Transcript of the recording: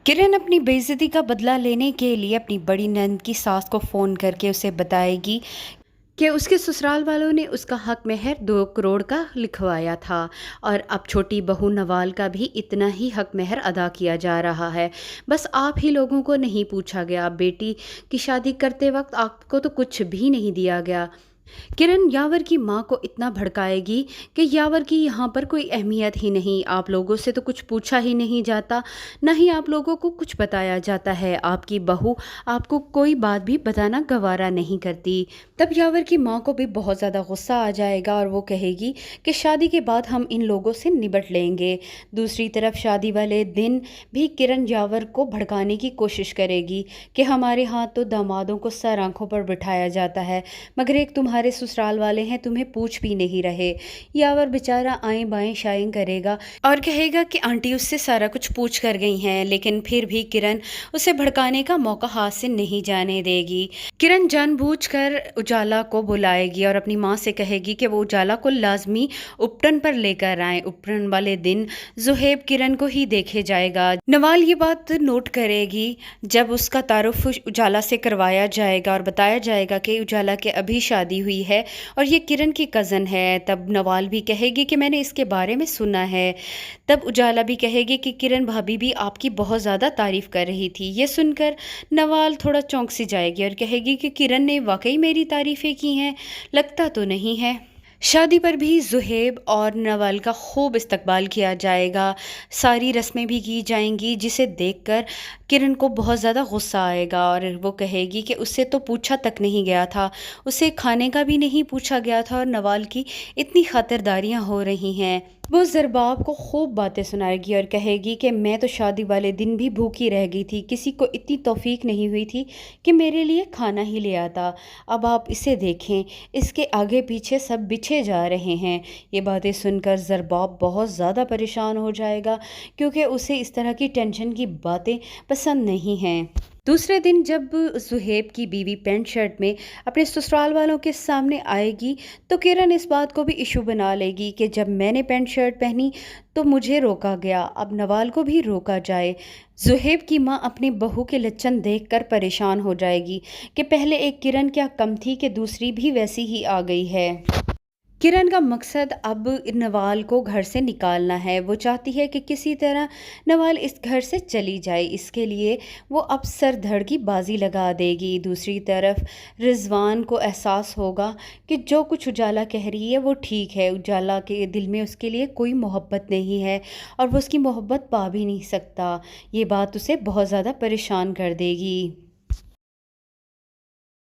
किरण अपनी बेइज्जती का बदला लेने के लिए अपनी बड़ी नंद की सास को फ़ोन करके उसे बताएगी कि उसके ससुराल वालों ने उसका हक महर 2 करोड़ का लिखवाया था और अब छोटी बहू नवाल का भी इतना ही हक महर अदा किया जा रहा है। बस आप ही लोगों को नहीं पूछा गया। बेटी की शादी करते वक्त आपको तो कुछ भी नहीं दिया गया। किरण यावर की माँ को इतना भड़काएगी कि यावर की यहाँ पर कोई अहमियत ही नहीं, आप लोगों से तो कुछ पूछा ही नहीं जाता, ना ही आप लोगों को कुछ बताया जाता है। आपकी बहू आपको कोई बात भी बताना गवारा नहीं करती। तब यावर की माँ को भी बहुत ज़्यादा गुस्सा आ जाएगा और वो कहेगी कि शादी के बाद हम इन लोगों से निपट लेंगे। दूसरी तरफ शादी वाले दिन भी किरण यावर को भड़काने की कोशिश करेगी कि हमारे यहाँ तो दामादों को सर आंखों पर बिठाया जाता है, मगर एक तुम्हारे ससुराल वाले हैं तुम्हें पूछ भी नहीं रहे। यावर बेचारा आएं बाएं शाएं करेगा और कहेगा कि आंटी उससे सारा कुछ पूछ कर गई हैं, लेकिन फिर भी किरण उसे भड़काने का मौका हाथ से नहीं जाने देगी। किरण जानबूझकर उजाला को बुलाएगी और अपनी माँ से कहेगी कि वो उजाला को लाजमी उपटन पर लेकर आए। उपटन वाले दिन जुहेब किरण को ही देखे जाएगा। नवाल ये बात नोट करेगी जब उसका तारुफ उजाला से करवाया जाएगा और बताया जाएगा कि उजाला के अभी शादी हुई है और ये किरण की कज़न है। तब नवाल भी कहेगी कि मैंने इसके बारे में सुना है। तब उजाला भी कहेगी कि किरण भाभी भी आपकी बहुत ज़्यादा तारीफ़ कर रही थी। ये सुनकर नवाल थोड़ा चौंक सी जाएगी और कहेगी कि किरण ने वाकई मेरी तारीफ़ें की हैं, लगता तो नहीं है। शादी पर भी जुहेब और नवाल का खूब इस्तकबाल किया जाएगा, सारी रस्में भी की जाएंगी, जिसे देखकर किरण को बहुत ज़्यादा गुस्सा आएगा और वो कहेगी कि उससे तो पूछा तक नहीं गया था, उसे खाने का भी नहीं पूछा गया था और नवाल की इतनी खातिरदारियां हो रही हैं। वो ज़रबाब को खूब बातें सुनाएगी और कहेगी कि मैं तो शादी वाले दिन भी भूखी रह गई थी, किसी को इतनी तौफीक नहीं हुई थी कि मेरे लिए खाना ही ले आता। अब आप इसे देखें, इसके आगे पीछे सब बिछे जा रहे हैं। ये बातें सुनकर ज़रबाब बहुत ज़्यादा परेशान हो जाएगा क्योंकि उसे इस तरह की टेंशन की बातें पसंद नहीं हैं। दूसरे दिन जब सुहेब की बीवी पैंट शर्ट में अपने ससुराल वालों के सामने आएगी तो किरण इस बात को भी इशू बना लेगी कि जब मैंने पैंट शर्ट पहनी तो मुझे रोका गया, अब नवाल को भी रोका जाए। जुहेब की माँ अपनी बहू के लक्षण देखकर परेशान हो जाएगी कि पहले एक किरण क्या कम थी कि दूसरी भी वैसी ही आ गई है। किरण का मकसद अब नवाल को घर से निकालना है। वो चाहती है कि किसी तरह नवाल इस घर से चली जाए, इसके लिए वो अब सर धड़ की बाजी लगा देगी। दूसरी तरफ रिजवान को एहसास होगा कि जो कुछ उजाला कह रही है वो ठीक है, उजाला के दिल में उसके लिए कोई मोहब्बत नहीं है और वो उसकी मोहब्बत पा भी नहीं सकता। ये बात उसे बहुत ज़्यादा परेशान कर देगी।